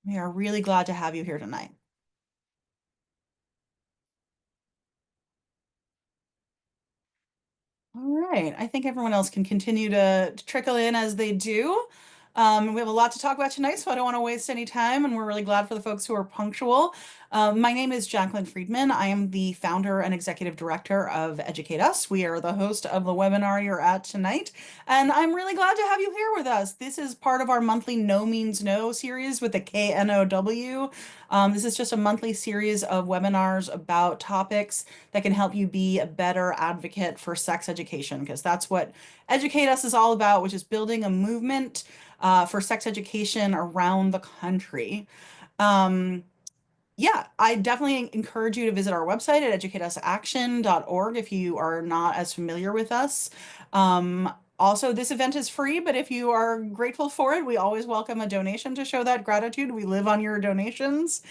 We are really glad to have you here tonight. All right, I think everyone else can continue to trickle in as they do. We have a lot to talk about tonight, so I don't want to waste any time, and we're really glad for the folks who are punctual. My name is Jacqueline Friedman. I am the founder and executive director of Educate Us. We are the host of the webinar you're at tonight, and I'm really glad to have you here with us. This is part of our monthly No Means No series with the KNOW. This is just a monthly series of webinars about topics that can help you be a better advocate for sex education, because that's what Educate Us is all about, which is building a movement for sex education around the country. Um, yeah, I definitely encourage you to visit our website at educateusaction.org if you are not as familiar with us. Also, this event is free, but if you are grateful for it, we always welcome a donation to show that gratitude. We live on your donations.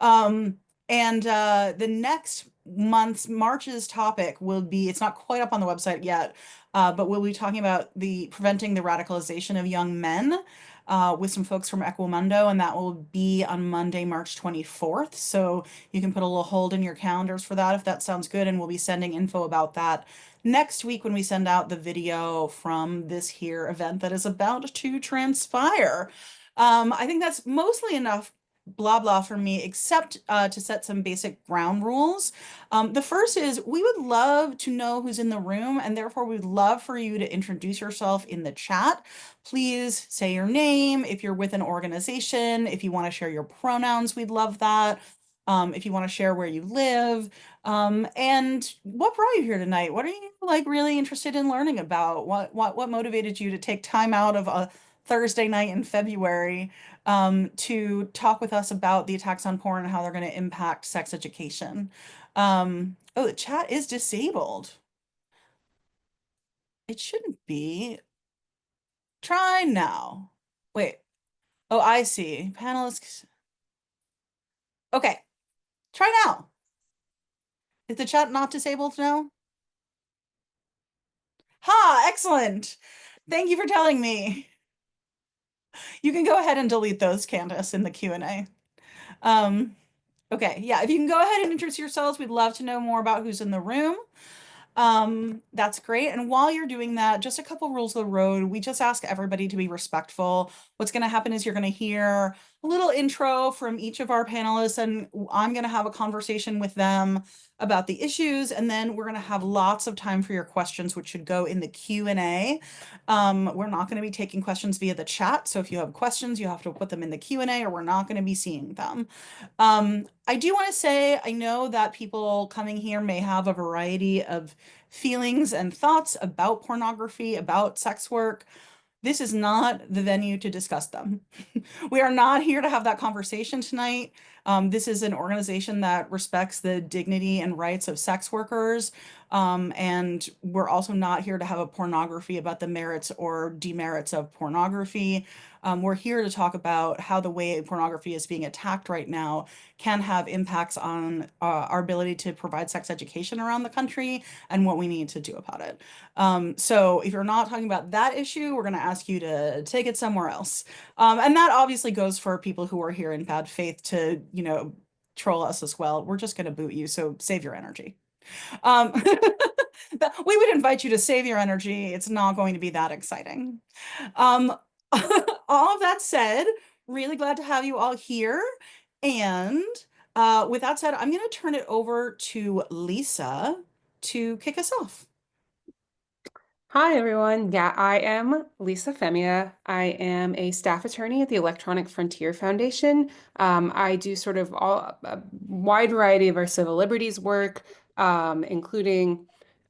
Um, and the next month's March's topic will be, it's not quite up on the website yet, but we'll be talking about the preventing the radicalization of young men with some folks from Equimundo, and that will be on Monday, March 24th. So you can put a little hold in your calendars for that if that sounds good, and we'll be sending info about that next week when we send out the video from this here event that is about to transpire. I think that's mostly enough blah blah for me, except to set some basic ground rules. The first is we would love to know who's in the room, and therefore we'd love for you to introduce yourself in the chat. Please say your name. If you're with an organization, if you want to share your pronouns, we'd love that. If you want to share where you live, and what brought you here tonight? What are you like really interested in learning about? What motivated you to take time out of a Thursday night in February to talk with us about the attacks on porn and how they're going to impact sex education? Oh, the chat is disabled. It shouldn't be. Try now. Wait. Oh, I see. Panelists. Okay. Try now. Is the chat not disabled now? Ha! Excellent. Thank you for telling me. You can go ahead and delete those, Candace, in the Q&A. Okay, yeah, if you can go ahead and introduce yourselves, we'd love to know more about who's in the room. That's great. And while you're doing that, just a couple rules of the road. We just ask everybody to be respectful. What's going to happen is you're going to hear a little intro from each of our panelists, and I'm going to have a conversation with them about the issues, and then we're going to have lots of time for your questions, which should go in the Q&A. We're not going to be taking questions via the chat, so if you have questions, you have to put them in the Q&A, or we're not going to be seeing them. I do want to say, I know that people coming here may have a variety of feelings and thoughts about pornography, about sex work. This is not the venue to discuss them. We are not here to have that conversation tonight. This is an organization that respects the dignity and rights of sex workers. And we're also not here to have a pornography about the merits or demerits of pornography. We're here to talk about how the way pornography is being attacked right now can have impacts on our ability to provide sex education around the country and what we need to do about it. So if you're not talking about that issue, we're going to ask you to take it somewhere else. And that obviously goes for people who are here in bad faith to, troll us as well. We're just going to boot you, so save your energy. We would invite you to save your energy. It's not going to be that exciting. Um, all of that said, really glad to have you all here. And with that said, I'm going to turn it over to Lisa to kick us off. Hi, everyone. Yeah, I am Lisa Femia. I am a staff attorney at the Electronic Frontier Foundation. I do sort of a wide variety of our civil liberties work, including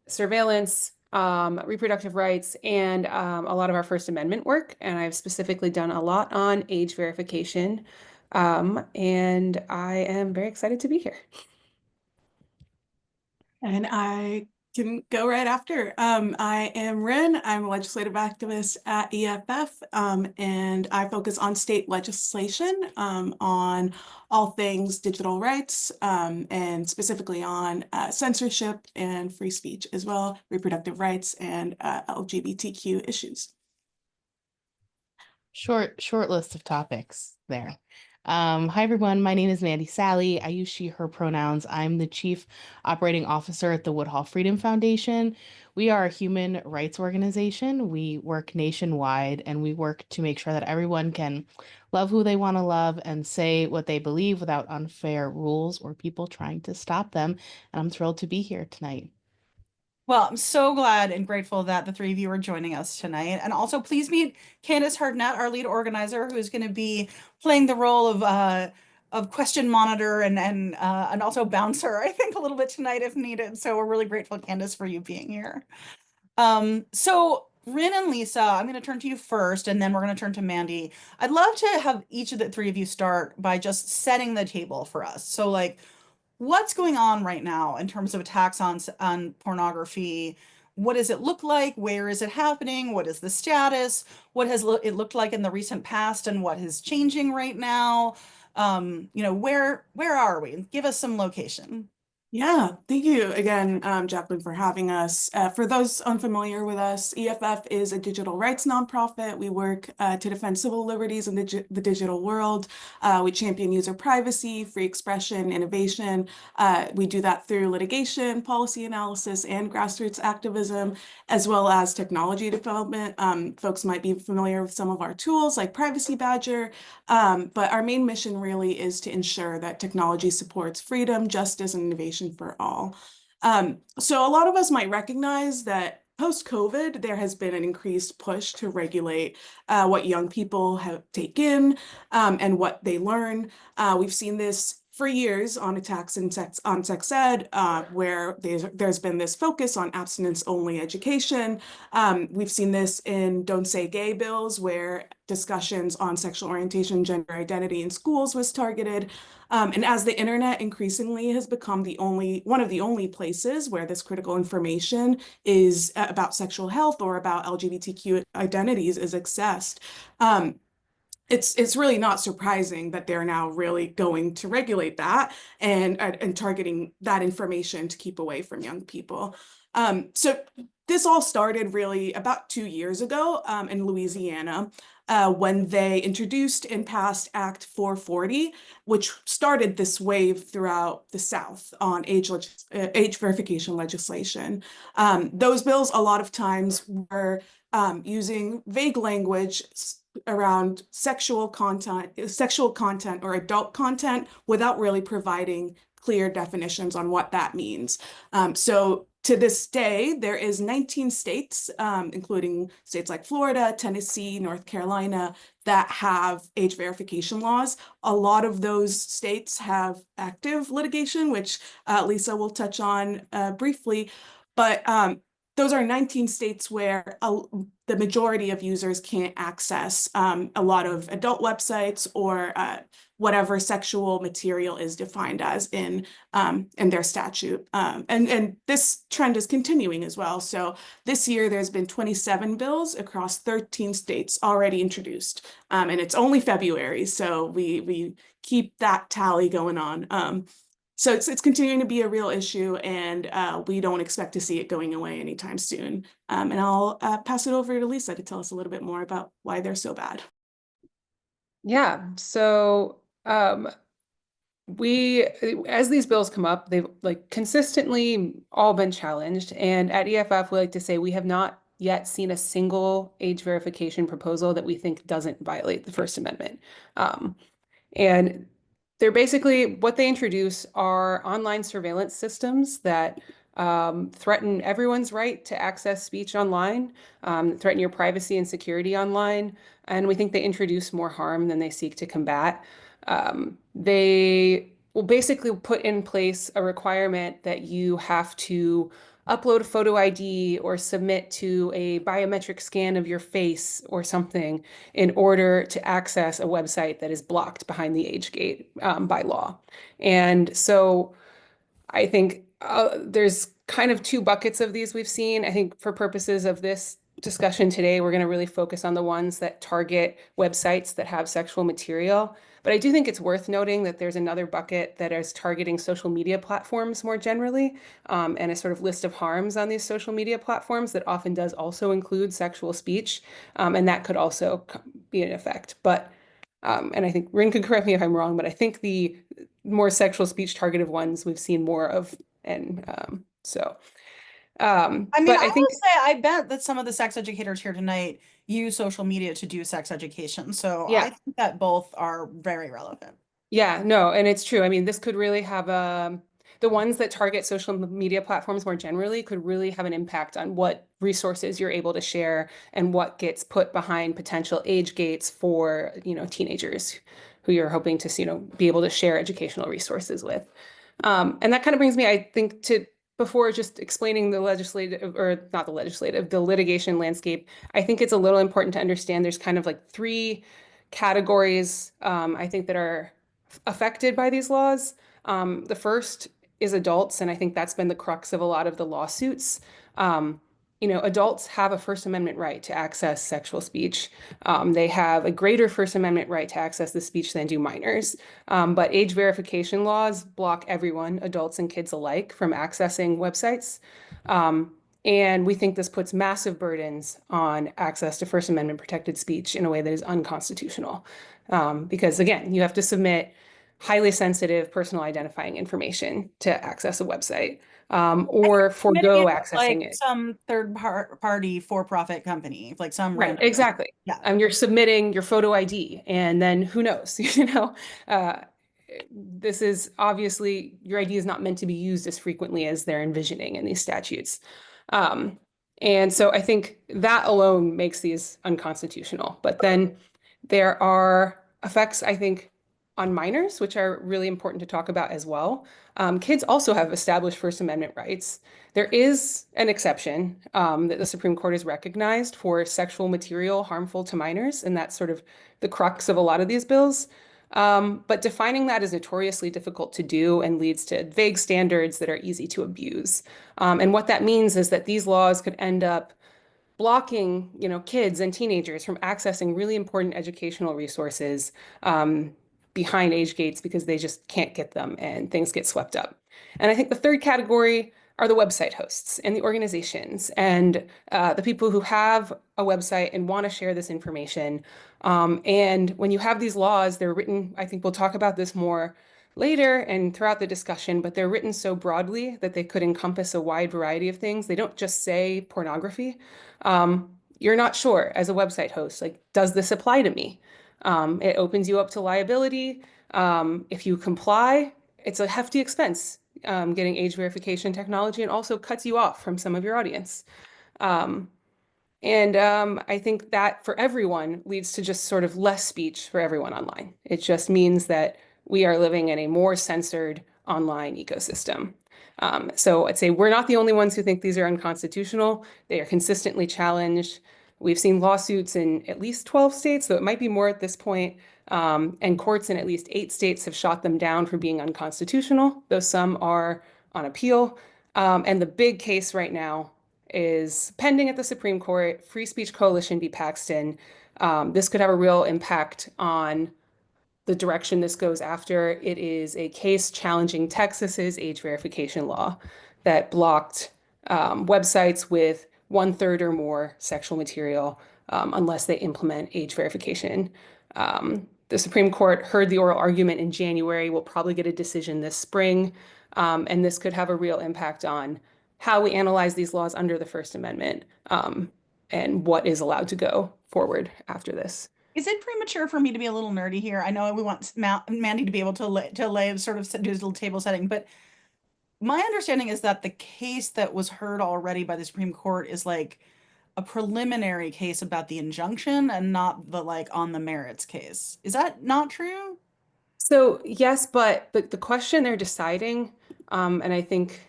surveillance, reproductive rights, and a lot of our First Amendment work. And I've specifically done a lot on age verification. And I am very excited to be here. And I can go right after. I am Rin. I'm a legislative activist at EFF, and I focus on state legislation on all things digital rights, and specifically on censorship and free speech as well, reproductive rights and LGBTQ issues. Short list of topics there. Hi everyone, my name is Mandy Salley. I use she, her pronouns. I'm the Chief Operating Officer at the Woodhull Freedom Foundation. We are a human rights organization. We work nationwide and we work to make sure that everyone can love who they want to love and say what they believe without unfair rules or people trying to stop them. And I'm thrilled to be here tonight. Well, I'm so glad and grateful that the three of you are joining us tonight. And also, please meet Candace Hardnett, our lead organizer, who is going to be playing the role of question monitor and also bouncer, I think, a little bit tonight if needed. So we're really grateful, Candace, for you being here. So Rin and Lisa, I'm going to turn to you first, and then we're going to turn to Mandy. I'd love to have each of the three of you start by just setting the table for us. So, like, what's going on right now in terms of attacks on pornography? What does it look like? Where is it happening? What is the status? What has it looked like in the recent past, and what is changing right now? Where are we? Give us some location. Yeah, thank you again, Jacqueline, for having us. For those unfamiliar with us, EFF is a digital rights nonprofit. We work to defend civil liberties in the digital world. We champion user privacy, free expression, innovation. We do that through litigation, policy analysis, and grassroots activism, as well as technology development. Folks might be familiar with some of our tools like Privacy Badger, but our main mission really is to ensure that technology supports freedom, justice, and innovation for all. So a lot of us might recognize that post-COVID, there has been an increased push to regulate what young people have taken and what they learn. We've seen this for years on attacks on sex ed, where there's been this focus on abstinence-only education. We've seen this in Don't Say Gay bills, where discussions on sexual orientation, gender identity in schools was targeted. And as the internet increasingly has become one of the only places where this critical information is about sexual health or about LGBTQ identities is accessed, it's really not surprising that they're now really going to regulate that and targeting that information to keep away from young people. So this all started really about 2 years ago in Louisiana when they introduced and passed Act 440, which started this wave throughout the South on age verification legislation. Those bills a lot of times were using vague language around sexual content or adult content without really providing clear definitions on what that means. So to this day, there is 19 states, including states like Florida, Tennessee, North Carolina, that have age verification laws. A lot of those states have active litigation, which Lisa will touch on briefly. But those are 19 states where the majority of users can't access a lot of adult websites or whatever sexual material is defined as in their statute. And this trend is continuing as well. So this year, there's been 27 bills across 13 states already introduced. And it's only February, so we keep that tally going on. So it's continuing to be a real issue, and we don't expect to see it going away anytime soon. And I'll pass it over to Lisa to tell us a little bit more about why they're so bad. Yeah, so as these bills come up, they've consistently all been challenged. And at EFF, we like to say we have not yet seen a single age verification proposal that we think doesn't violate the First Amendment. And they're basically, what they introduce are online surveillance systems that threaten everyone's right to access speech online, threaten your privacy and security online. And we think they introduce more harm than they seek to combat. They will basically put in place a requirement that you have to upload a photo ID or submit to a biometric scan of your face or something in order to access a website that is blocked behind the age gate by law. And so I think there's kind of two buckets of these we've seen. I think for purposes of this discussion today, we're going to really focus on the ones that target websites that have sexual material. But I do think it's worth noting that there's another bucket that is targeting social media platforms more generally, and a sort of list of harms on these social media platforms that often does also include sexual speech, and that could also be in effect. But And I think Rin could correct me if I'm wrong, but I think the more sexual speech targeted ones we've seen more of. And I mean, but I I think, will say, I bet that some of the sex educators here tonight use social media to do sex education. So I yeah. think that both are very relevant. Yeah, no, and it's true. I mean, this could really have the ones that target social media platforms more generally could really have an impact on what resources you're able to share and what gets put behind potential age gates for, teenagers who you're hoping to, be able to share educational resources with. And that kind of brings me, I think, to before just explaining the legislative, or not the legislative, the litigation landscape, I think it's a little important to understand there's kind of like three categories, I think, that are affected by these laws. The first is adults, and I think that's been the crux of a lot of the lawsuits. Um, Adults have a First Amendment right to access sexual speech. They have a greater First Amendment right to access the speech than do minors. But age verification laws block everyone, adults and kids alike, from accessing websites. And we think this puts massive burdens on access to First Amendment protected speech in a way that is unconstitutional. Because again, you have to submit highly sensitive personal identifying information to access a website, or Submitting forego it like accessing it. some party for-profit company, like some Right, random. exactly. Yeah. You're submitting your photo ID, and then who knows, uh, this is obviously your ID is not meant to be used as frequently as they're envisioning in these statutes. Um, and so I think that alone makes these unconstitutional. But then there are effects, I think, on minors, which are really important to talk about as well. Kids also have established First Amendment rights. There is an exception that the Supreme Court has recognized for sexual material harmful to minors, and that's sort of the crux of a lot of these bills. But defining that is notoriously difficult to do and leads to vague standards that are easy to abuse. And what that means is that these laws could end up blocking, kids and teenagers from accessing really important educational resources behind age gates because they just can't get them and things get swept up. And I think the third category are the website hosts and the organizations and the people who have a website and want to share this information. And when you have these laws, they're written, I think we'll talk about this more later and throughout the discussion, but they're written so broadly that they could encompass a wide variety of things. They don't just say pornography. You're not sure as a website host, like, does this apply to me? It opens you up to liability. If you comply, it's a hefty expense getting age verification technology, and also cuts you off from some of your audience. Um, and I think that for everyone leads to just sort of less speech for everyone online. It just means that we are living in a more censored online ecosystem. So I'd say we're not the only ones who think these are unconstitutional. They are consistently challenged. We've seen lawsuits in at least 12 states, though it might be more at this point. And courts in at least 8 states have shot them down for being unconstitutional, though some are on appeal. And the big case right now is pending at the Supreme Court, Free Speech Coalition v. Paxton. This could have a real impact on the direction this goes after. It is a case challenging Texas's age verification law that blocked websites with 1/3 or more sexual material unless they implement age verification. The Supreme Court heard the oral argument in January. We'll probably get a decision this spring. And this could have a real impact on how we analyze these laws under the First Amendment, and what is allowed to go forward after this. Is it premature for me to be a little nerdy here? I know we want Mandy to be able to lay sort of do his little table setting, but my understanding is that the case that was heard already by the Supreme Court is like a preliminary case about the injunction and not the like on the merits case. Is that not true? So yes, but the question they're deciding, and I think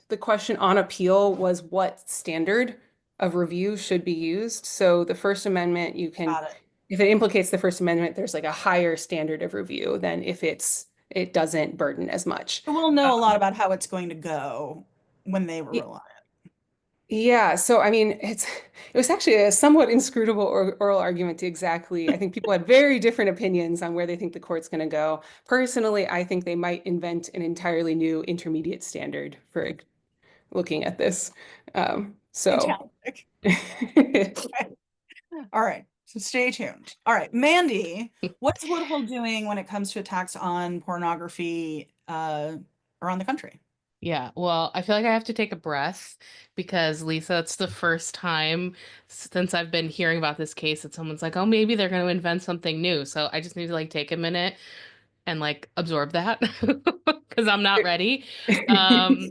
the question on appeal was what standard of review should be used. So the First Amendment, you can, Got it. if it implicates the First Amendment, there's like a higher standard of review than if it doesn't burden as much. So we'll know a lot about how it's going to go when they Y- rule on it. Yeah, so I mean, it was actually a somewhat inscrutable oral argument to exactly. I think people had very different opinions on where they think the court's going to go. Personally, I think they might invent an entirely new intermediate standard for looking at this. So Fantastic. All right. So stay tuned. All right, Mandy, what's Woodhull doing when it comes to attacks on pornography around the country? Yeah, well, I feel like I have to take a breath because Lisa, it's the first time since I've been hearing about this case that someone's like, oh, maybe they're going to invent something new. So I just need to like take a minute and like absorb that because I'm not ready. Um,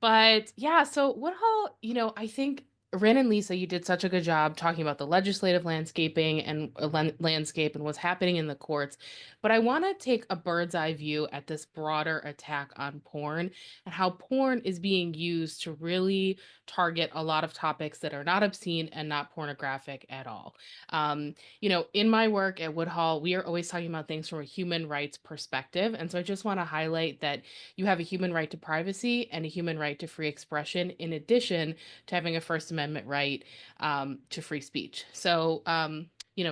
but yeah, so Woodhull, I think Rin and Lisa, you did such a good job talking about the legislative landscaping and landscape and what's happening in the courts. But I want to take a bird's eye view at this broader attack on porn and how porn is being used to really target a lot of topics that are not obscene and not pornographic at all. In my work at Woodhull, we are always talking about things from a human rights perspective. And so I just want to highlight that you have a human right to privacy and a human right to free expression, in addition to having a First Amendment right to free speech. So,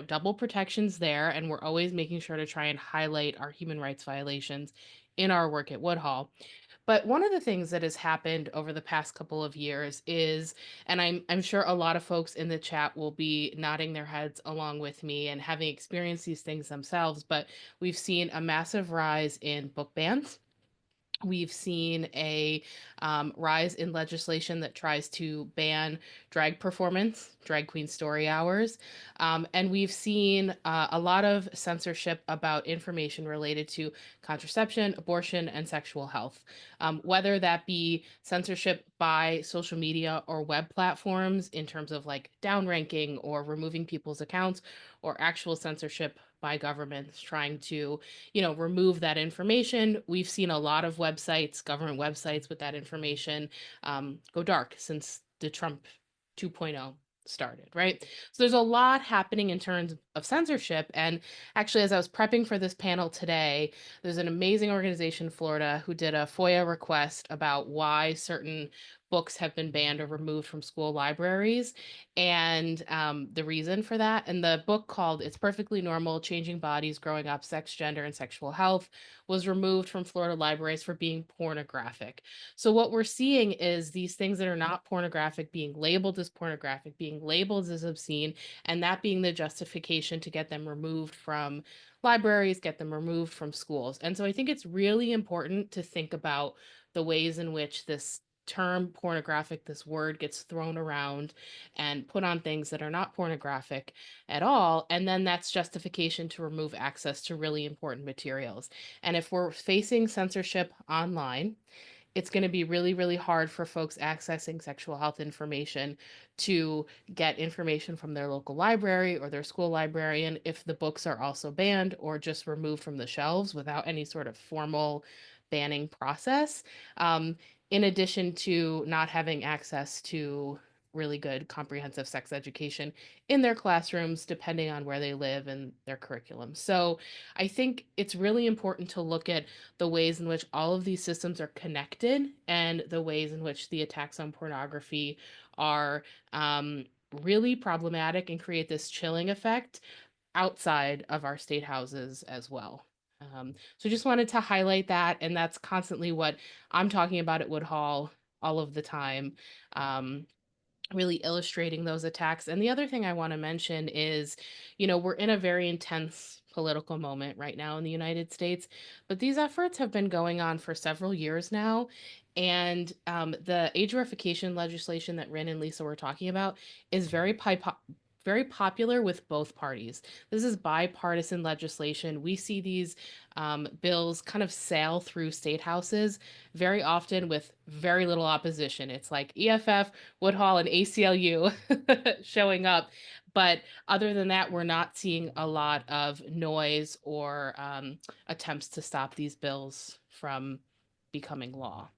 double protections there. And we're always making sure to try and highlight our human rights violations in our work at Woodhull. But one of the things that has happened over the past couple of years is, and I'm sure a lot of folks in the chat will be nodding their heads along with me and having experienced these things themselves, but we've seen a massive rise in book bans. We've seen a rise in legislation that tries to ban drag performance, drag queen story hours. And we've seen a lot of censorship about information related to contraception, abortion, and sexual health. Whether that be censorship by social media or web platforms in terms of like downranking or removing people's accounts, or actual censorship by governments trying to remove that information. We've seen a lot of websites, government websites with that information go dark since the Trump 2.0 started, right? So there's a lot happening in terms of censorship. And actually, as I was prepping for this panel today, there's an amazing organization in Florida who did a FOIA request about why certain books have been banned or removed from school libraries and the reason for that. And the book called It's Perfectly Normal, Changing Bodies, Growing Up, Sex, Gender, and Sexual Health was removed from Florida libraries for being pornographic. So what we're seeing is these things that are not pornographic being labeled as pornographic, being labeled as obscene, and that being the justification to get them removed from libraries, get them removed from schools. And so I think it's really important to think about the ways in which this term pornographic, this word gets thrown around and put on things that are not pornographic at all. And then that's justification to remove access to really important materials. And if we're facing censorship online, it's going to be really, really hard for folks accessing sexual health information to get information from their local library or their school librarian if the books are also banned or just removed from the shelves without any sort of formal banning process. In addition to not having access to really good comprehensive sex education in their classrooms, depending on where they live and their curriculum. So I think it's really important to look at the ways in which all of these systems are connected and the ways in which the attacks on pornography are really problematic and create this chilling effect outside of our state houses as well. So just wanted to highlight that, and that's constantly what I'm talking about at Woodhull all of the time. Really illustrating those attacks. And the other thing I want to mention is, we're in a very intense political moment right now in the United States, but these efforts have been going on for several years now. And the age verification legislation that Rin and Lisa were talking about is very popular with both parties. This is bipartisan legislation. We see these bills kind of sail through state houses very often with very little opposition. It's like EFF, Woodhull, and ACLU showing up. But other than that, we're not seeing a lot of noise or attempts to stop these bills from becoming law.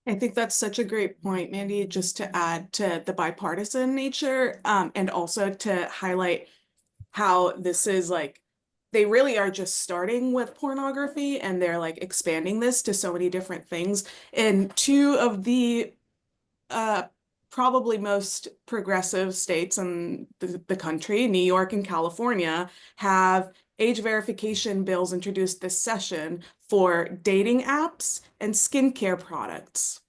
I think that's such a great point, Mandy, just to add to the bipartisan nature, and also to highlight how this is like, they really are just starting with pornography and they're like expanding this to so many different things. And two of the probably most progressive states in the country, New York and California, have age verification bills introduced this session for dating apps and skincare products.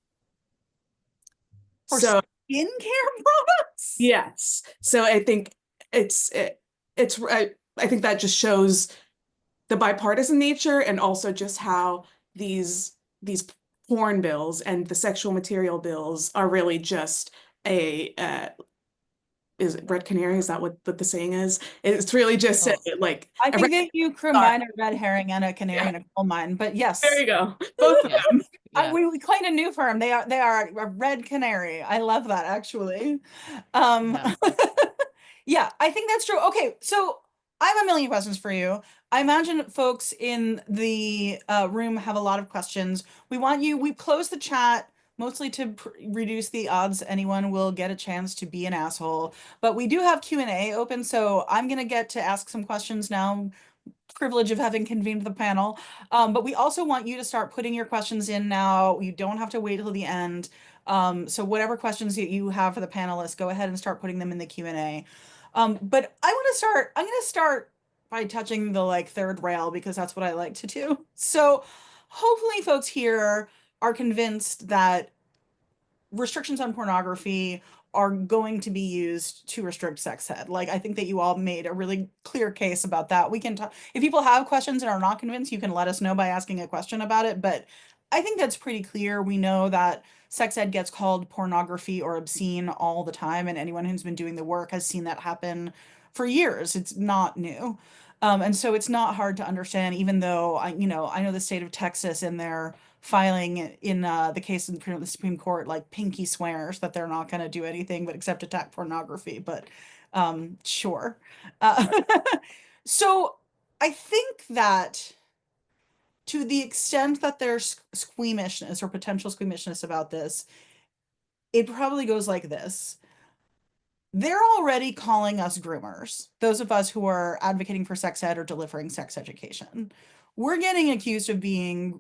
For So skincare products? yes. So I think I think that just shows the bipartisan nature, and also just how these porn bills and the sexual material bills are really just a is it red canary? Is that what the saying is? It's really just Oh. like I a think red that you star. combine a red herring and a canary in a coal mine, but There yes, you go. Both of Yeah. them. Yeah. we coined a new term. They are a red canary. I love that actually. Um, Yeah. yeah, I think that's true. Okay, so I have a million questions for you. I imagine folks in the room have a lot of questions. We've closed the chat mostly to reduce the odds anyone will get a chance to be an asshole. But we do have Q&A open, so I'm gonna get to ask some questions now. Privilege of having convened the panel. But we also want you to start putting your questions in now. You don't have to wait till the end. So whatever questions that you have for the panelists, go ahead and start putting them in the Q&A. But I'm gonna start by touching the like third rail because that's what I like to do. So hopefully folks here are convinced that restrictions on pornography are going to be used to restrict sex ed. Like, I think that you all made a really clear case about that. We can talk, if people have questions and are not convinced, you can let us know by asking a question about it. But I think that's pretty clear. We know that sex ed gets called pornography or obscene all the time, and anyone who's been doing the work has seen that happen for years. It's not new. And so it's not hard to understand, even though I know the state of Texas in their filing in the case in the Supreme Court, like pinky swears that they're not going to do anything but except attack pornography. But sure. Uh, so I think that to the extent that there's squeamishness or potential squeamishness about this, it probably goes like this. They're already calling us groomers, those of us who are advocating for sex ed or delivering sex education. We're getting accused of being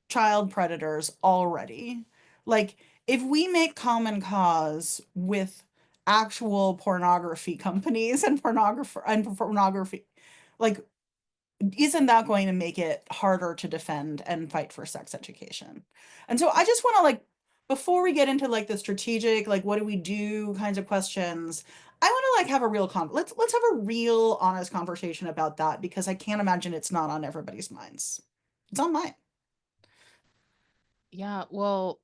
child predators already. Like, if we make common cause with actual pornography companies and pornography, like, isn't that going to make it harder to defend and fight for sex education? And so I just want to like, before we get into like the strategic, like what do we do kinds of questions, I want to like have a real let's have a real honest conversation about that because I can't imagine it's not on everybody's minds. It's on mine. Yeah. Well,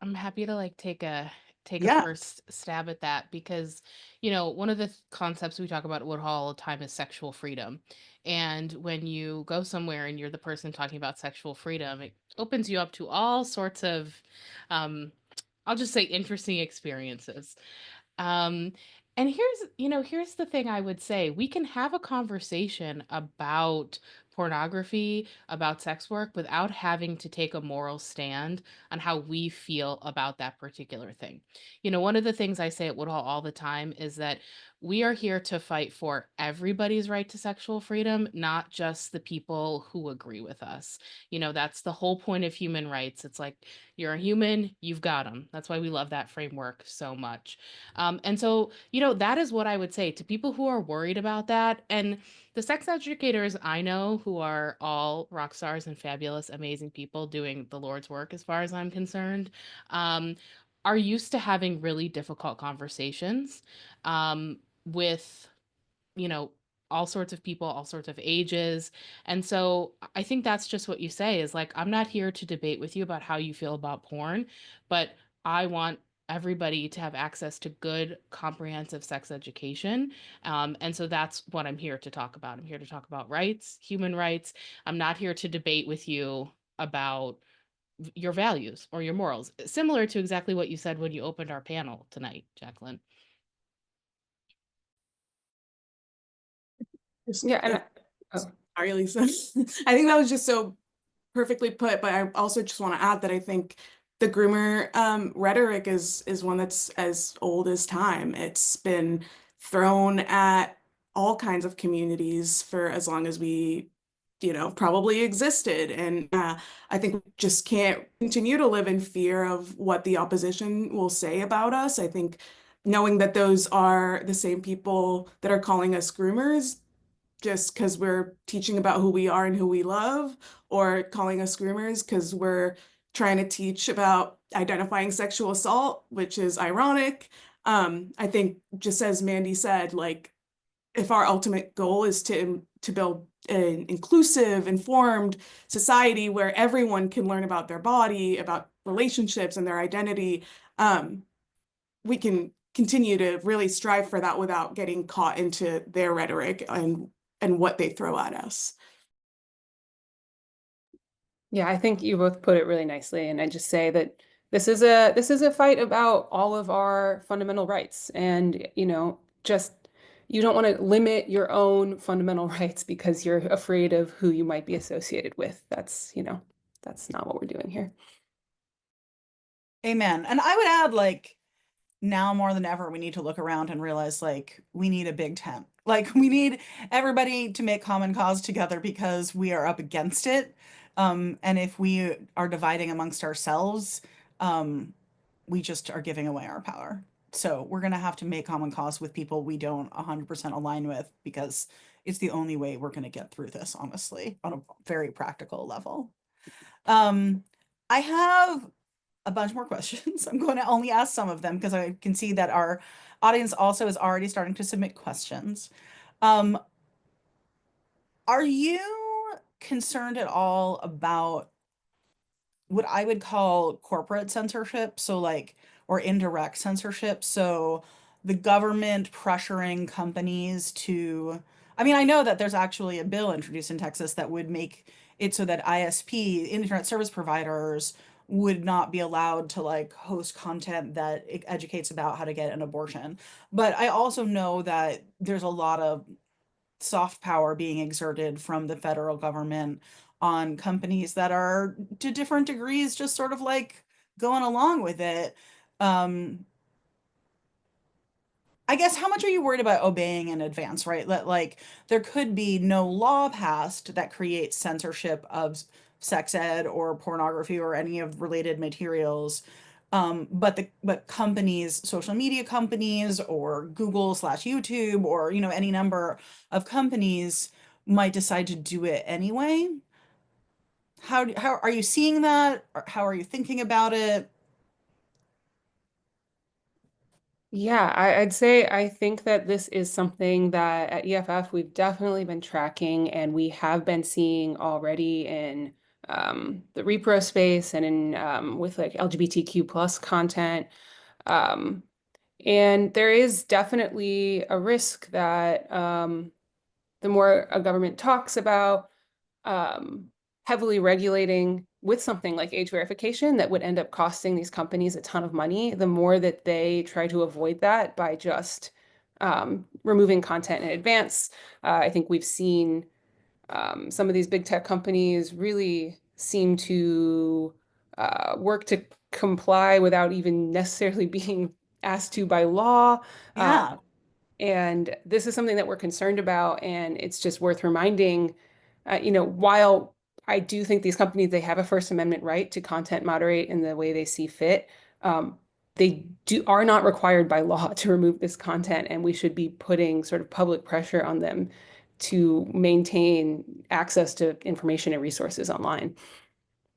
I'm happy to like take a Yeah. first stab at that because, one of the concepts we talk about at Woodhull all the time is sexual freedom. And when you go somewhere and you're the person talking about sexual freedom, it opens you up to all sorts of, um, I'll just say interesting experiences. Um, and here's the thing I would say. We can have a conversation about pornography, about sex work without having to take a moral stand on how we feel about that particular thing. One of the things I say at Woodhall all the time is that we are here to fight for everybody's right to sexual freedom, not just the people who agree with us. That's the whole point of human rights. It's like you're a human, you've got them. That's why we love that framework so much. And so, that is what I would say to people who are worried about that. And the sex educators I know who are all rock stars and fabulous, amazing people doing the Lord's work, as far as I'm concerned, um, are used to having really difficult conversations with you know, all sorts of people, all sorts of ages. And so I think that's just what you say is like, I'm not here to debate with you about how you feel about porn, but I want everybody to have access to good, comprehensive sex education. And so that's what I'm here to talk about. I'm here to talk about rights, human rights. I'm not here to debate with you about your values or your morals, similar to exactly what you said when you opened our panel tonight, Jacqueline. Yeah, and Sorry, Lisa. I think that was just so perfectly put, but I also just want to add that I think the groomer rhetoric is one that's as old as time. It's been thrown at all kinds of communities for as long as we, probably existed. And I think we just can't continue to live in fear of what the opposition will say about us. I think knowing that those are the same people that are calling us groomers just because we're teaching about who we are and who we love, or calling us groomers because we're trying to teach about identifying sexual assault, which is ironic. I think just as Mandy said, like if our ultimate goal is to build an inclusive, informed society where everyone can learn about their body, about relationships and their identity, we can continue to really strive for that without getting caught into their rhetoric and what they throw at us. Yeah, I think you both put it really nicely, and I just say that this is a fight about all of our fundamental rights, and just you don't want to limit your own fundamental rights because you're afraid of who you might be associated with. That's not what we're doing here. Amen. And I would add, like, now more than ever, we need to look around and realize, like, we need a big tent. Like, we need everybody to make common cause together because we are up against it. And if we are dividing amongst ourselves, we just are giving away our power. So we're going to have to make common cause with people we don't 100% align with, because it's the only way we're going to get through this, honestly, on a very practical level. I have a bunch more questions. I'm going to only ask some of them because I can see that our audience also is already starting to submit questions. Are you concerned at all about what I would call corporate censorship? So, like, or indirect censorship. So the government pressuring companies to, I mean, I know that there's actually a bill introduced in Texas that would make it so that ISP, internet service providers, would not be allowed to, like, host content that educates about how to get an abortion. But I also know that there's a lot of soft power being exerted from the federal government on companies that are, to different degrees, just sort of like going along with it. Um, I guess, how much are you worried about obeying in advance, right? Like, there could be no law passed that creates censorship of sex ed or pornography or any of related materials. But companies, social media companies, or Google/YouTube, or any number of companies might decide to do it anyway. How are you seeing that? Or how are you thinking about it? Yeah, I'd say I think that this is something that at EFF we've definitely been tracking, and we have been seeing already in the repro space and in with like LGBTQ plus content. Um, and there is definitely a risk that the more a government talks about um, heavily regulating with something like age verification that would end up costing these companies a ton of money, the more that they try to avoid that by just removing content in advance. I think we've seen some of these big tech companies really seem to work to comply without even necessarily being asked to by law. Uh, Yeah. and this is something that we're concerned about, and it's just worth reminding, while I do think these companies, they have a First Amendment right to content moderate in the way they see fit, um, are not required by law to remove this content, and we should be putting sort of public pressure on them to maintain access to information and resources online.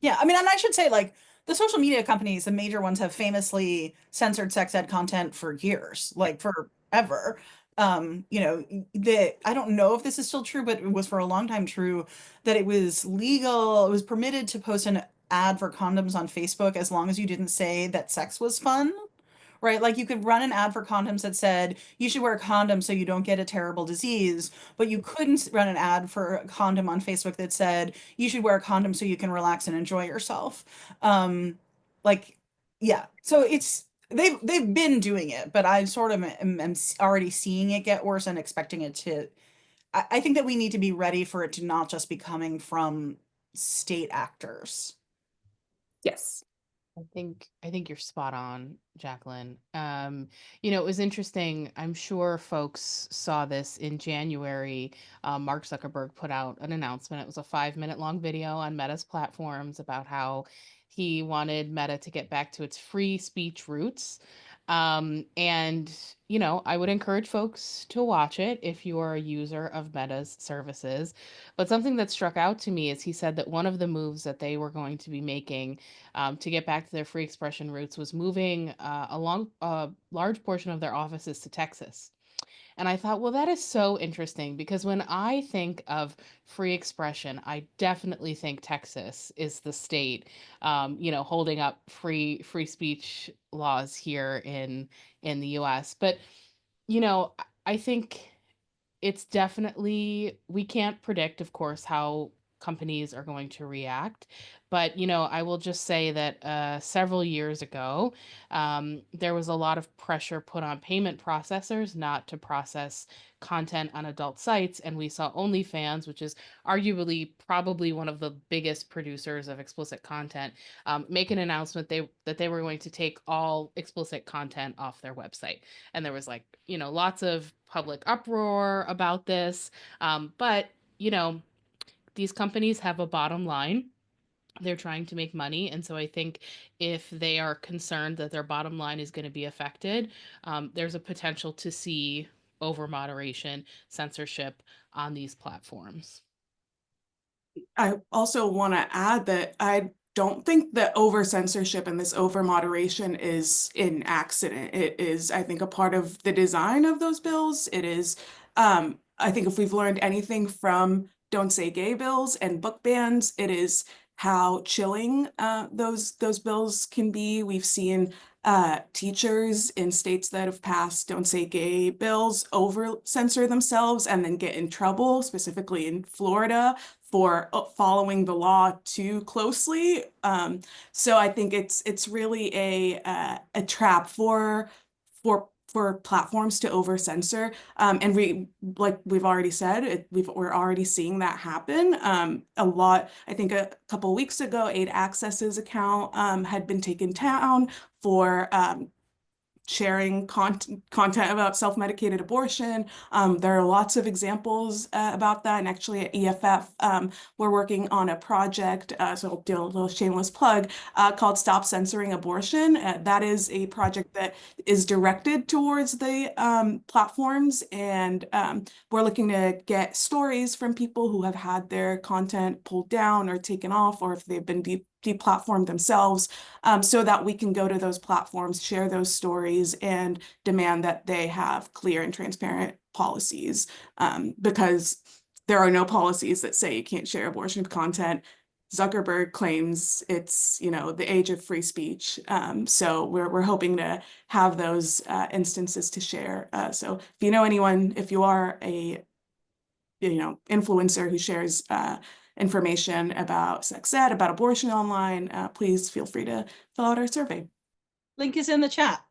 Yeah, I mean, and I should say, like, the social media companies, the major ones, have famously censored sex ed content for years, like forever. I don't know if this is still true, but it was for a long time true that it was legal, it was permitted to post an ad for condoms on Facebook as long as you didn't say that sex was fun. Right? Like, you could run an ad for condoms that said you should wear a condom so you don't get a terrible disease, but you couldn't run an ad for a condom on Facebook that said you should wear a condom so you can relax and enjoy yourself. Like, yeah. So they've been doing it, but I sort of am already seeing it get worse and expecting it to. I think that we need to be ready for it to not just be coming from state actors. Yes. I think you're spot on, Jacqueline. It was interesting. I'm sure folks saw this in January. Mark Zuckerberg put out an announcement. It was a 5-minute long video on Meta's platforms about how he wanted Meta to get back to its free speech roots. And I would encourage folks to watch it if you are a user of Meta's services. But something that struck out to me is he said that one of the moves that they were going to be making to get back to their free expression roots was moving a large portion of their offices to Texas. And I thought, well, that is so interesting because when I think of free expression, I definitely think Texas is the state, holding up free speech laws here in the U.S. But I think it's definitely, we can't predict, of course, how companies are going to react. But, I will just say that several years ago, there was a lot of pressure put on payment processors not to process content on adult sites. And we saw OnlyFans, which is arguably probably one of the biggest producers of explicit content, make an announcement that they were going to take all explicit content off their website. And there was like, lots of public uproar about this. But, you know, these companies have a bottom line. They're trying to make money. And so I think if they are concerned that their bottom line is going to be affected, there's a potential to see over moderation, censorship on these platforms. I also want to add that I don't think that over censorship and this over moderation is an accident. It is, I think, a part of the design of those bills. It is, I think if we've learned anything from Don't Say Gay bills and book bans, it is how chilling those bills can be. We've seen teachers in states that have passed Don't Say Gay bills over censor themselves and then get in trouble, specifically in Florida, for following the law too closely. So I think it's really a trap for platforms to over censor. And like we've already said, we're already seeing that happen. A lot, I think a couple weeks ago, Aid Access's account had been taken down for sharing content about self-medicated abortion. There are lots of examples about that. And actually at EFF, we're working on a project, so I'll do a little shameless plug, called Stop Censoring Abortion. That is a project that is directed towards the platforms. And we're looking to get stories from people who have had their content pulled down or taken off, or if they've been deplatformed themselves, so that we can go to those platforms, share those stories, and demand that they have clear and transparent policies, because there are no policies that say you can't share abortion content. Zuckerberg claims it's, the age of free speech. So we're hoping to have those instances to share. So if you know anyone, if you are a influencer who shares information about sex ed, about abortion online, please feel free to fill out our survey. Link is in the chat.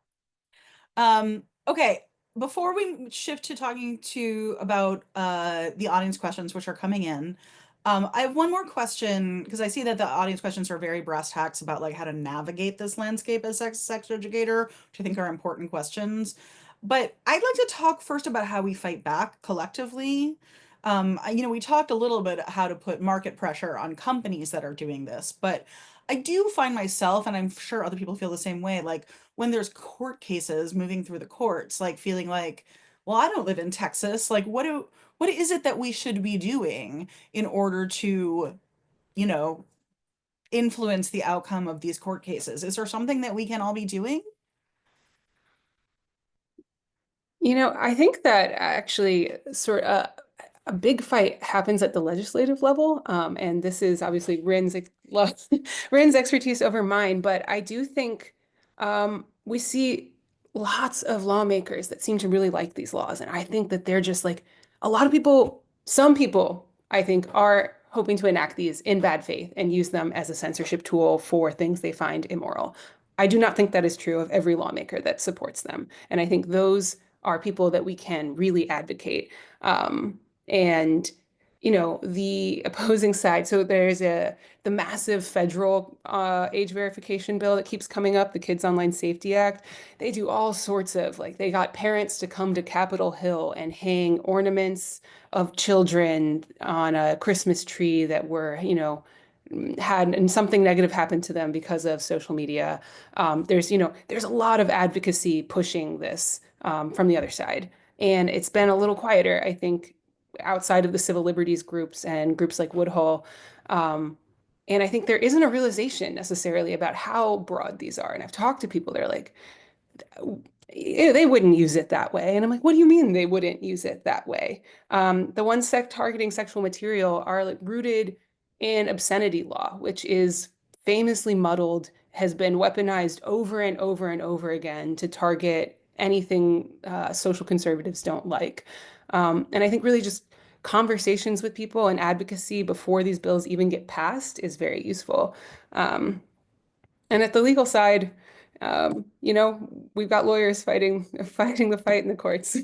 Okay, before we shift to talking about the audience questions, which are coming in, I have one more question because I see that the audience questions are very brass tacks about like how to navigate this landscape as sex educator, which I think are important questions. But I'd like to talk first about how we fight back collectively. We talked a little bit how to put market pressure on companies that are doing this, but I do find myself, and I'm sure other people feel the same way, like when there's court cases moving through the courts, like feeling like, well, I don't live in Texas. Like, what is it that we should be doing in order to, you know, influence the outcome of these court cases? Is there something that we can all be doing? I think that actually a big fight happens at the legislative level. And this is obviously Rin's expertise over mine, but I do think we see lots of lawmakers that seem to really like these laws. And I think that they're just like a lot of people, some people, I think, are hoping to enact these in bad faith and use them as a censorship tool for things they find immoral. I do not think that is true of every lawmaker that supports them. And I think those are people that we can really advocate. And the opposing side. So there's the massive federal age verification bill that keeps coming up, the Kids Online Safety Act. They do all sorts of they got parents to come to Capitol Hill and hang ornaments of children on a Christmas tree that were, had and something negative happened to them because of social media. There's a lot of advocacy pushing this from the other side. And it's been a little quieter, I think, outside of the civil liberties groups and groups like Woodhull. And I think there isn't a realization necessarily about how broad these are. And I've talked to people, they're like, they wouldn't use it that way. And I'm like, what do you mean they wouldn't use it that way? The ones targeting sexual material are like rooted in obscenity law, which is famously muddled, has been weaponized over and over and over again to target anything social conservatives don't like. And I think really just conversations with people and advocacy before these bills even get passed is very useful. Um, and at the legal side, we've got lawyers fighting the fight in the courts.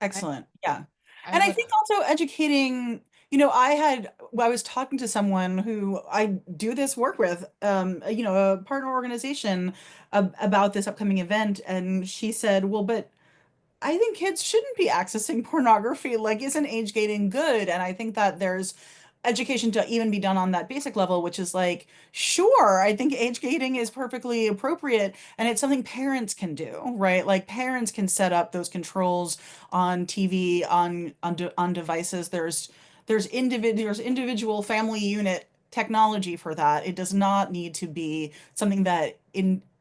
Excellent. Yeah. I And have I a think also educating, I was talking to someone who I do this work with, a partner organization about this upcoming event. And she said, well, but I think kids shouldn't be accessing pornography. Like, isn't age gating good? And I think that there's education to even be done on that basic level, which is like, sure, I think age gating is perfectly appropriate, and it's something parents can do, right? Like parents can set up those controls on TV, on devices. There's individual family unit technology for that. It does not need to be something that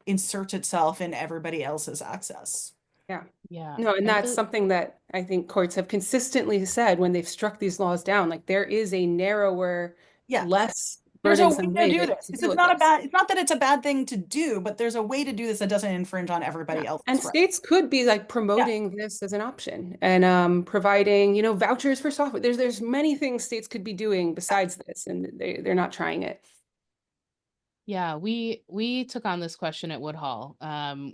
inserts itself in everybody else's access. Yeah. yeah, No, and I that's really something that I think courts have consistently said when they've struck these laws down. Like there is a narrower, Yeah. less There's a way burdensome to way do this. to It's deal it's with not a this. bad, it's not that it's a bad thing to do, but there's a way to do this that doesn't infringe on Yeah. everybody And else's right. states could be like Yeah. promoting this as an option and providing, vouchers for software. There's many things states could be doing besides this, and they're not trying it. Yeah, we took on this question at Woodhull.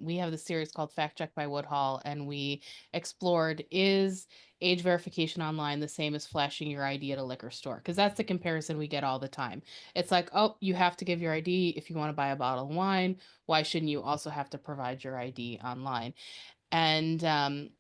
We have the series called Fact Check by Woodhull, and we explored, is age verification online the same as flashing your ID at a liquor store? Because that's the comparison we get all the time. It's like, oh, you have to give your ID if you want to buy a bottle of wine. Why shouldn't you also have to provide your ID online? And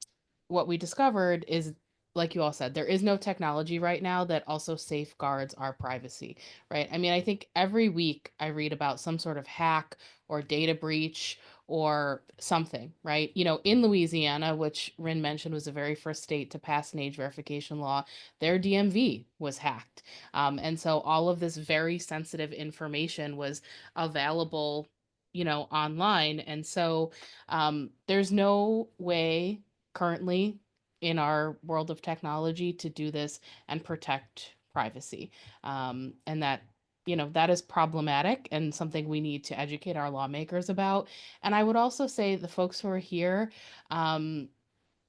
what we discovered is, like you all said, there is no technology right now that also safeguards our privacy, right? I mean, I think every week I read about some sort of hack or data breach or something, right? In Louisiana, which Rin mentioned was the very first state to pass an age verification law, their DMV was hacked. And so all of this very sensitive information was available, online. And so there's no way currently in our world of technology to do this and protect privacy. And that is problematic and something we need to educate our lawmakers about. And I would also say the folks who are here, um,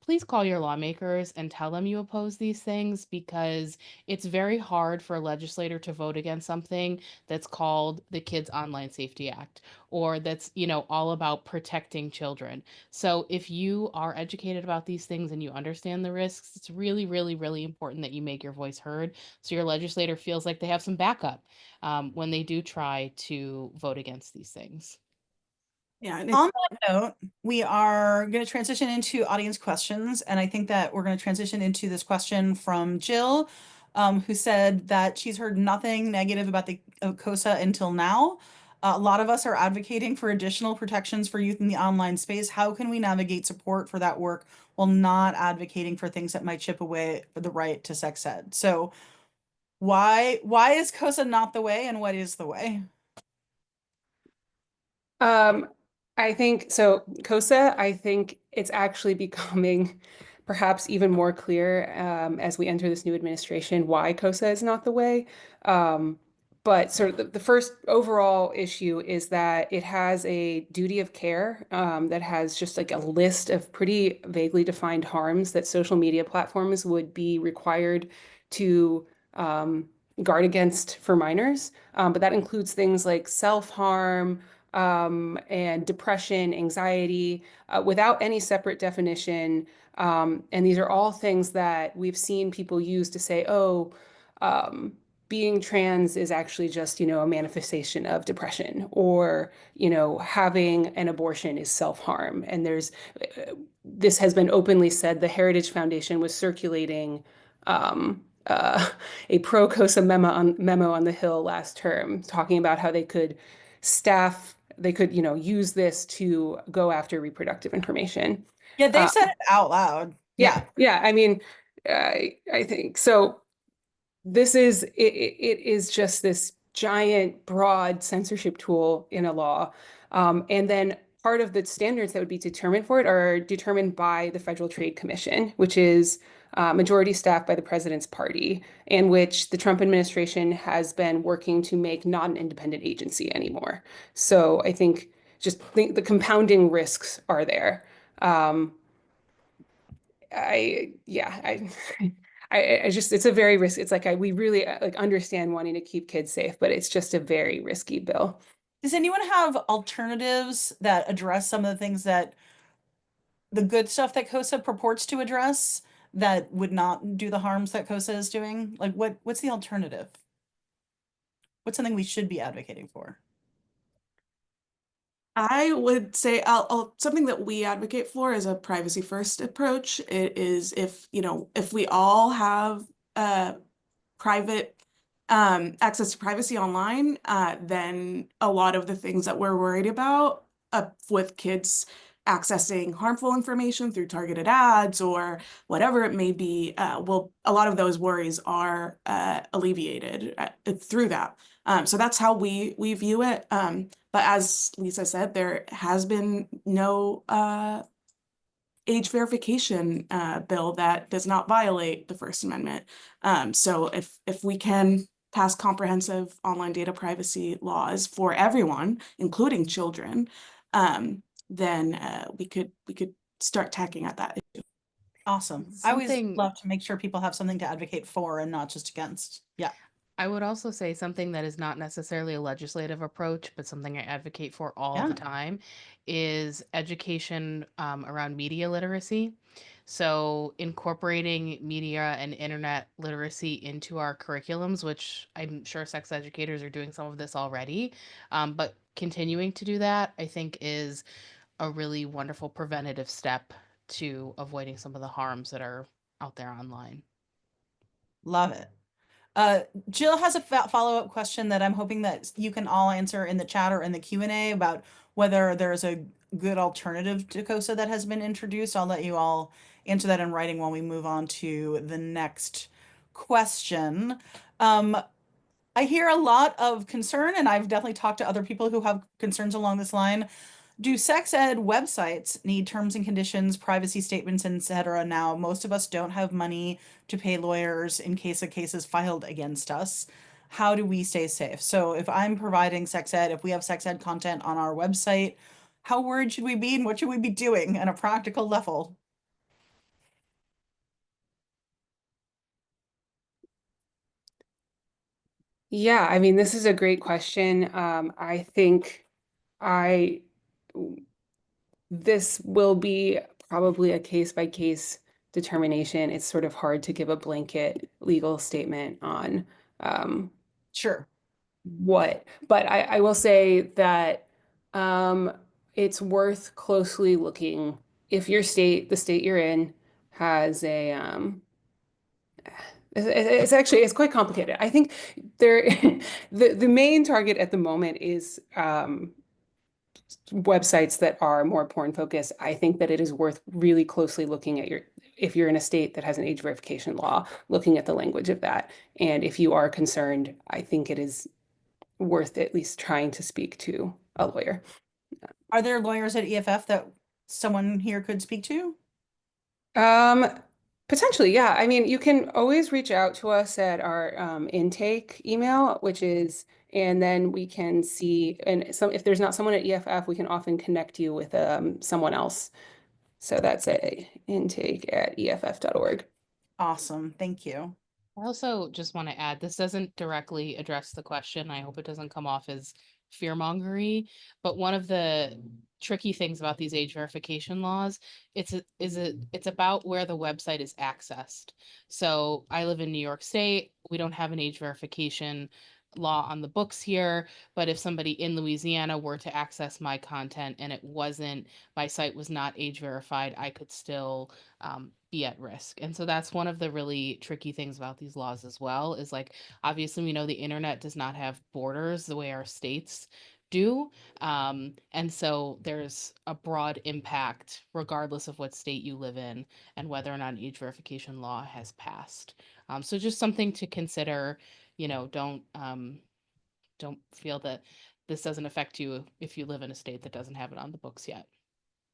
please call your lawmakers and tell them you oppose these things, because it's very hard for a legislator to vote against something that's called the Kids Online Safety Act, or that's, all about protecting children. So if you are educated about these things and you understand the risks, it's really, really, really important that you make your voice heard so your legislator feels like they have some backup when they do try to vote against these things. Yeah, and On that note, we are going to transition into audience questions. And I think that we're going to transition into this question from Jill, who said that she's heard nothing negative about the COSA until now. A lot of us are advocating for additional protections for youth in the online space. How can we navigate support for that work while not advocating for things that might chip away for the right to sex ed? So why is COSA not the way, and what is the way? Um, I think so. COSA, I think it's actually becoming perhaps even more clear as we enter this new administration why COSA is not the way. Um, but sort of the first overall issue is that it has a duty of care that has just like a list of pretty vaguely defined harms that social media platforms would be required to guard against for minors. But that includes things like self-harm, and depression, anxiety, without any separate definition. And these are all things that we've seen people use to say, oh, um, being trans is actually just, a manifestation of depression, or, having an abortion is self-harm. And this has been openly said. The Heritage Foundation was circulating a pro-COSA memo on the Hill last term, talking about how they could, use this to go after reproductive information. Yeah, they've Uh, said it out loud. yeah, Yeah. yeah. I mean, I think so. It is just this giant, broad censorship tool in a law. And then part of the standards that would be determined for it are determined by the Federal Trade Commission, which is majority staffed by the president's party, and which the Trump administration has been working to make not an independent agency anymore. So I think the compounding risks are there. Yeah, I just, it's a very risk. It's like we really like understand wanting to keep kids safe, but it's just a very risky bill. Does anyone have alternatives that address some of the things that the good stuff that COSA purports to address that would not do the harms that COSA is doing? Like what's the alternative? What's something we should be advocating for? I would say something that we advocate for is a privacy first approach. It is if we all have private access to privacy online, then a lot of the things that we're worried about with kids accessing harmful information through targeted ads or whatever it may be, a lot of those worries are alleviated through that. So that's how we view it. But as Lisa said, there has been no age verification bill that does not violate the First Amendment. So if we can pass comprehensive online data privacy laws for everyone, including children, then we could start tacking at that issue. Awesome. I always Something- love to make sure people have something to advocate for and not just against. Yeah. I would also say something that is not necessarily a legislative approach, but something I advocate for all Yeah. the time is education around media literacy. So incorporating media and internet literacy into our curriculums, which I'm sure sex educators are doing some of this already, but continuing to do that, I think is a really wonderful preventative step to avoiding some of the harms that are out there online. Love it. Jill has a follow-up question that I'm hoping that you can all answer in the chat or in the Q&A about whether there's a good alternative to COSA that has been introduced. I'll let you all answer that in writing while we move on to the next question. I hear a lot of concern, and I've definitely talked to other people who have concerns along this line. Do sex ed websites need terms and conditions, privacy statements, etc.? Now, most of us don't have money to pay lawyers in case a case is filed against us. How do we stay safe? So if I'm providing sex ed, if we have sex ed content on our website, how worried should we be and what should we be doing on a practical level? Yeah, I mean, this is a great question. I think I this will be probably a case by case determination. It's sort of hard to give a blanket legal statement on Sure. what, but I will say that it's worth closely looking if the state you're in has a it's quite complicated. I think there the main target at the moment is websites that are more porn focused. I think that it is worth really closely looking at if you're in a state that has an age verification law, looking at the language of that. And if you are concerned, I think it is worth at least trying to speak to a lawyer. Are there lawyers at EFF that someone here could speak to? Potentially, yeah. I mean, you can always reach out to us at our intake email, and then we can see, and if there's not someone at EFF, we can often connect you with someone else. So that's a intake@eff.org. Awesome. Thank you. I also just want to add, this doesn't directly address the question. I hope it doesn't come off as fear-mongery, but one of the tricky things about these age verification laws, it's about where the website is accessed. So I live in New York State. We don't have an age verification law on the books here, but if somebody in Louisiana were to access my content and my site was not age verified, I could still be at risk. And so that's one of the really tricky things about these laws as well, is like, obviously we know the internet does not have borders the way our states do. And so there's a broad impact regardless of what state you live in and whether or not an age verification law has passed. So just something to consider, don't feel that this doesn't affect you if you live in a state that doesn't have it on the books yet?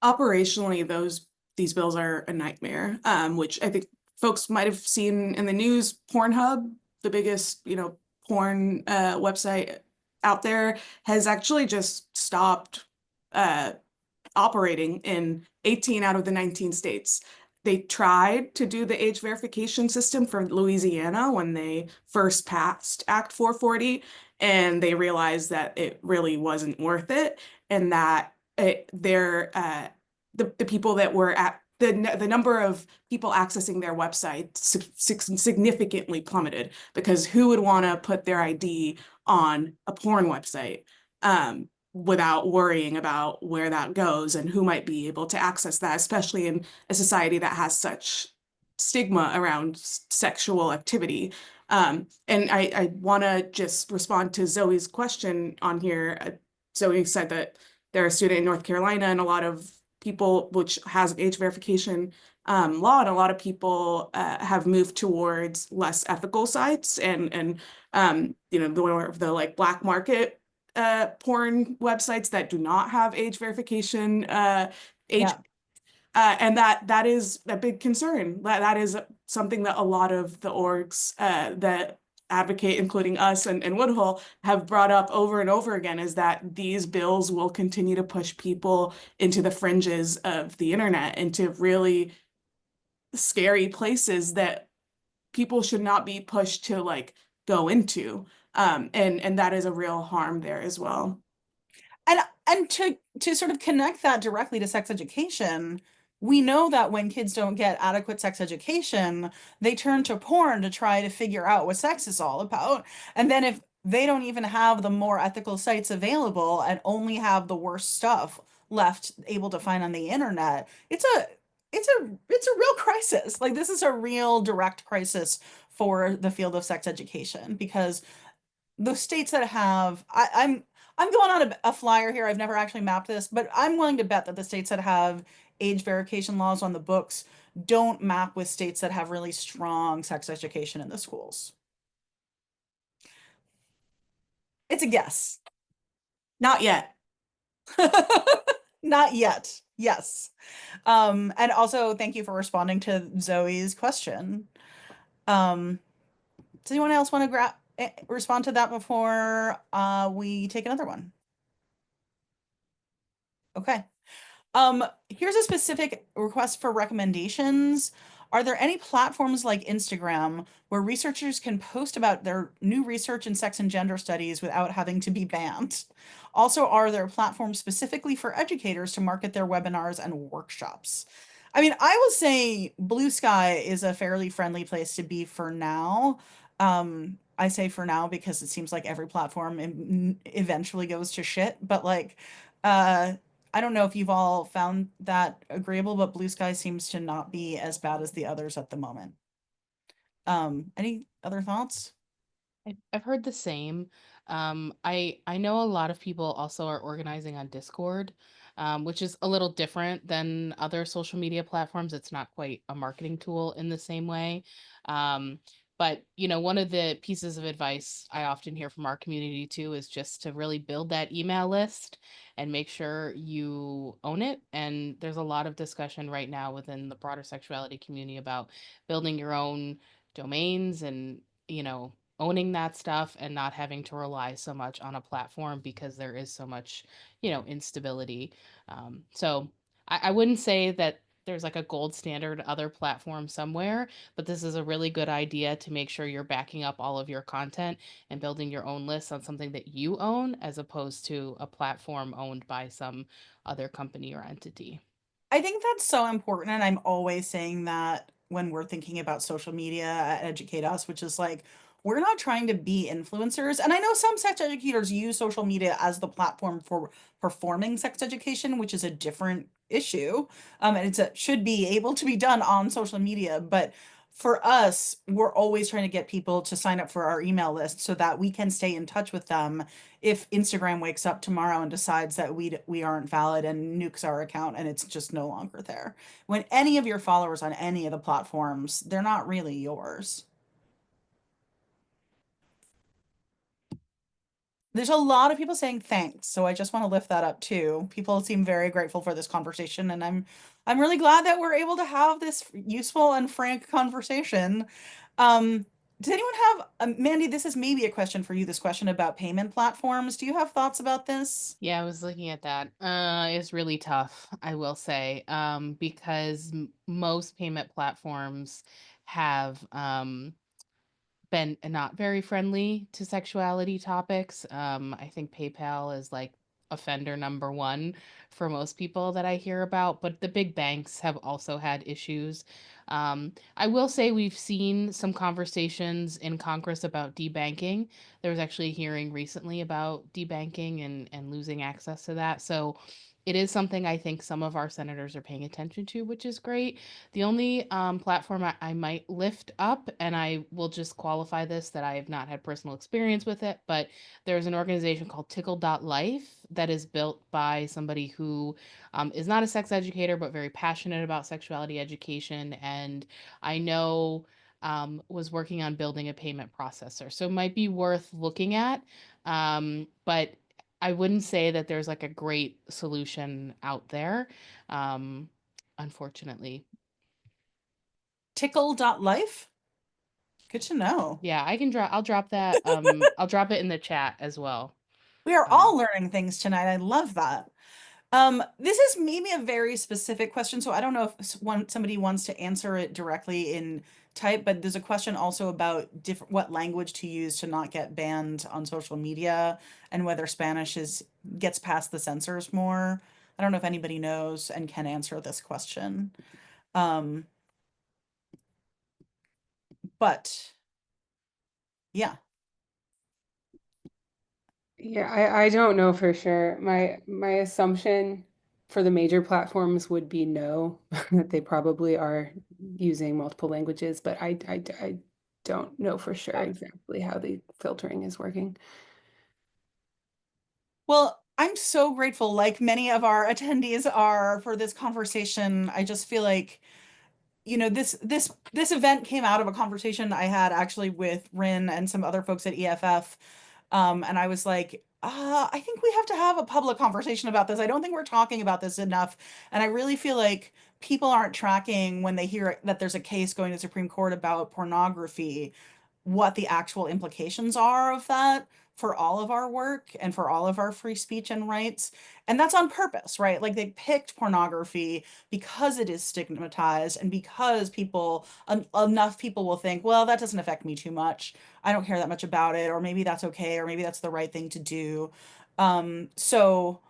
Operationally, these bills are a nightmare, which I think folks might have seen in the news. Pornhub, the biggest, porn website out there, has actually just stopped operating in 18 out of the 19 states. They tried to do the age verification system for Louisiana when they first passed Act 440, and they realized that it really wasn't worth it, and that the people that were at the number of people accessing their website significantly plummeted, because who would want to put their ID on a porn website without worrying about where that goes and who might be able to access that, especially in a society that has such stigma around sexual activity. And I want to just respond to Zoe's question on here. Zoe said that they're a student in North Carolina, and a lot of people, which has an age verification law, and a lot of people have moved towards less ethical sites, and the like black market porn websites that do not have age verification age. Yeah. And that is a big concern. That is something that a lot of the orgs that advocate, including us and Woodhull, have brought up over and over again, is that these bills will continue to push people into the fringes of the internet, into really scary places that people should not be pushed to like go into. And that is a real harm there as well. And to sort of connect that directly to sex education, we know that when kids don't get adequate sex education, they turn to porn to try to figure out what sex is all about. And then if they don't even have the more ethical sites available and only have the worst stuff left able to find on the internet, it's a real crisis. Like, this is a real direct crisis for the field of sex education, because the states that have I'm going on a flyer here. I've never actually mapped this, but I'm willing to bet that the states that have age verification laws on the books don't map with states that have really strong sex education in the schools. It's a guess. Not yet. Not yet. Yes. And also thank you for responding to Zoe's question. Does anyone else want to respond to that before we take another one? Okay. Here's a specific request for recommendations. Are there any platforms like Instagram where researchers can post about their new research in sex and gender studies without having to be banned? Also, are there platforms specifically for educators to market their webinars and workshops? I mean, I will say Blue Sky is a fairly friendly place to be for now. I say for now because it seems like every platform eventually goes to shit, but like, uh, I don't know if you've all found that agreeable, but Blue Sky seems to not be as bad as the others at the moment. Any other thoughts? I've heard the same. I know a lot of people also are organizing on Discord, which is a little different than other social media platforms. It's not quite a marketing tool in the same way. But one of the pieces of advice I often hear from our community too is just to really build that email list and make sure you own it. And there's a lot of discussion right now within the broader sexuality community about building your own domains and, owning that stuff and not having to rely so much on a platform because there is so much, instability. So I wouldn't say that there's like a gold standard other platform somewhere, but this is a really good idea to make sure you're backing up all of your content and building your own list on something that you own as opposed to a platform owned by some other company or entity. I think that's so important, and I'm always saying that when we're thinking about social media at Educate Us, which is like, we're not trying to be influencers. And I know some sex educators use social media as the platform for performing sex education, which is a different issue. And should be able to be done on social media. But for us, we're always trying to get people to sign up for our email list so that we can stay in touch with them if Instagram wakes up tomorrow and decides that we aren't valid and nukes our account and it's just no longer there. When any of your followers on any of the platforms, they're not really yours. There's a lot of people saying thanks, so I just want to lift that up too. People seem very grateful for this conversation, and I'm really glad that we're able to have this useful and frank conversation. Um, does anyone have, Mandy, this is maybe a question for you, this question about payment platforms. Do you have thoughts about this? Yeah, I was looking at that. It's really tough, I will say, because most payment platforms have been not very friendly to sexuality topics. I think PayPal is like offender number one for most people that I hear about, but the big banks have also had issues. I will say we've seen some conversations in Congress about debanking. There was actually a hearing recently about debanking and losing access to that. So it is something I think some of our senators are paying attention to, which is great. The only platform I might lift up, and I will just qualify this that I have not had personal experience with it, but there's an organization called Tickle.life that is built by somebody who is not a sex educator, but very passionate about sexuality education. And I know was working on building a payment processor. So it might be worth looking at. But I wouldn't say that there's like a great solution out there, unfortunately. Tickle.life? Good to know. Yeah, I'll drop that. I'll drop it in the chat as well. We are Um, all learning things tonight. I love that. This is maybe a very specific question, so I don't know if somebody wants to answer it directly in type, but there's a question also about different what language to use to not get banned on social media and whether Spanish gets past the censors more. I don't know if anybody knows and can answer this question. Um, but yeah. Yeah, I don't know for sure. My assumption for the major platforms would be no, that they probably are using multiple languages, but I don't know for sure exactly how the filtering is working. Well, I'm so grateful, like many of our attendees are, for this conversation. I just feel like this event came out of a conversation I had actually with Rin and some other folks at EFF. And I was like, I think we have to have a public conversation about this. I don't think we're talking about this enough. And I really feel like people aren't tracking when they hear that there's a case going to Supreme Court about pornography, what the actual implications are of that for all of our work and for all of our free speech and rights. And that's on purpose, right? Like they picked pornography because it is stigmatized and because enough people will think, well, that doesn't affect me too much. I don't care that much about it, or maybe that's okay, or maybe that's the right thing to do. So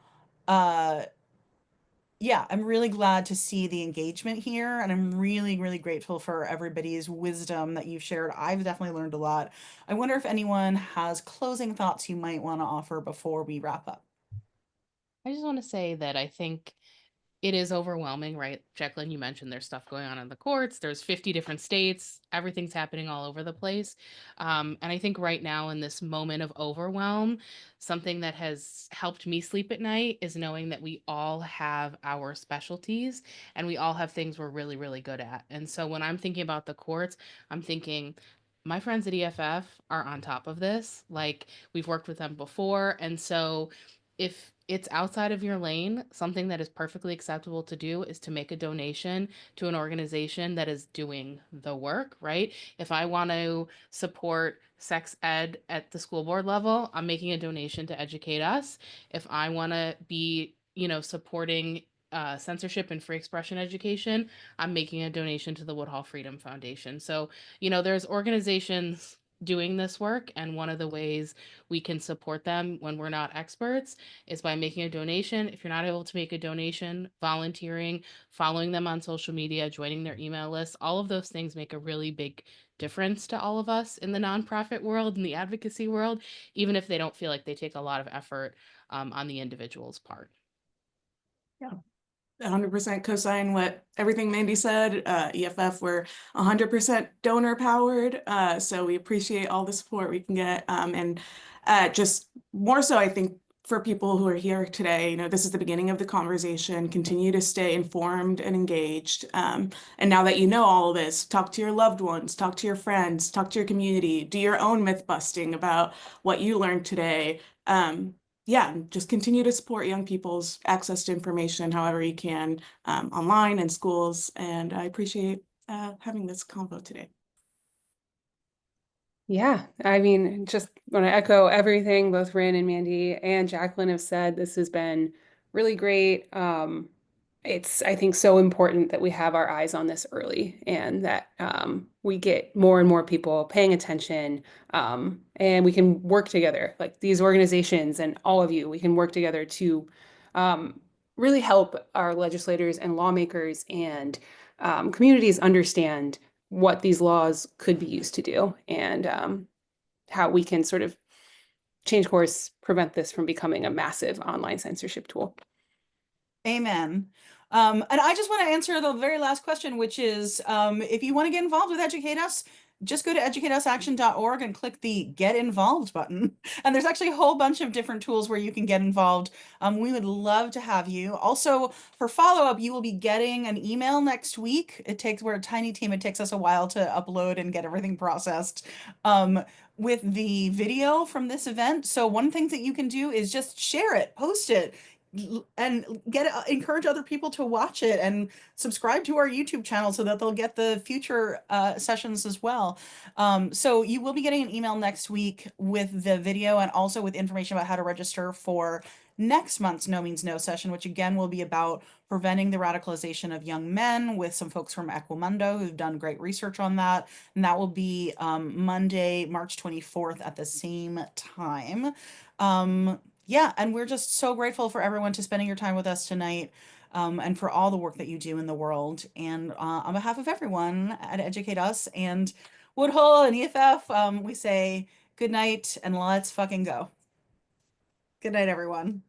uh yeah, I'm really glad to see the engagement here, and I'm really, really grateful for everybody's wisdom that you've shared. I've definitely learned a lot. I wonder if anyone has closing thoughts you might want to offer before we wrap up. I just want to say that I think it is overwhelming, right? Jacqueline, you mentioned there's stuff going on in the courts. There's 50 different states. Everything's happening all over the place. And I think right now in this moment of overwhelm, something that has helped me sleep at night is knowing that we all have our specialties and we all have things we're really, really good at. And so when I'm thinking about the courts, I'm thinking, my friends at EFF are on top of this. Like we've worked with them before. And so if it's outside of your lane, something that is perfectly acceptable to do is to make a donation to an organization that is doing the work, right? If I want to support sex ed at the school board level, I'm making a donation to educate us. If I want to be, supporting censorship and free expression education, I'm making a donation to the Woodhull Freedom Foundation. So, there's organizations doing this work, and one of the ways we can support them when we're not experts is by making a donation. If you're not able to make a donation, volunteering, following them on social media, joining their email list, all of those things make a really big difference to all of us in the nonprofit world and the advocacy world, even if they don't feel like they take a lot of effort on the individual's part. Yeah. 100% co-sign everything Mandy said. EFF, we're 100% donor powered. So we appreciate all the support we can get. And just more so, I think for people who are here today, this is the beginning of the conversation. Continue to stay informed and engaged. And now that you know all of this, talk to your loved ones, talk to your friends, talk to your community, do your own myth busting about what you learned today. Yeah, just continue to support young people's access to information however you can, online and schools. And I appreciate having this convo today. Yeah, I mean, just want to echo everything both Rin and Mandy and Jacqueline have said. This has been really great. It's, I think, so important that we have our eyes on this early and that we get more and more people paying attention, and we can work together, like these organizations and all of you, we can work together to really help our legislators and lawmakers and communities understand what these laws could be used to do and how we can sort of change course, prevent this from becoming a massive online censorship tool. Amen. And I just want to answer the very last question, which is if you want to get involved with Educate Us, just go to educateusaction.org and click the Get Involved button. And there's actually a whole bunch of different tools where you can get involved. We would love to have you. Also, for follow-up, you will be getting an email next week. We're a tiny team. It takes us a while to upload and get everything processed. With the video from this event. So one thing that you can do is just share it, post it, and encourage other people to watch it and subscribe to our YouTube channel so that they'll get the future sessions as well. So you will be getting an email next week with the video and also with information about how to register for next month's No Means No session, which again will be about preventing the radicalization of young men with some folks from Equimundo who've done great research on that. And that will be Monday, March 24th at the same time. Yeah, and we're just so grateful for everyone to spending your time with us tonight, and for all the work that you do in the world. And on behalf of everyone at Educate Us and Woodhull and EFF, we say good night and let's fucking go. Good night, everyone.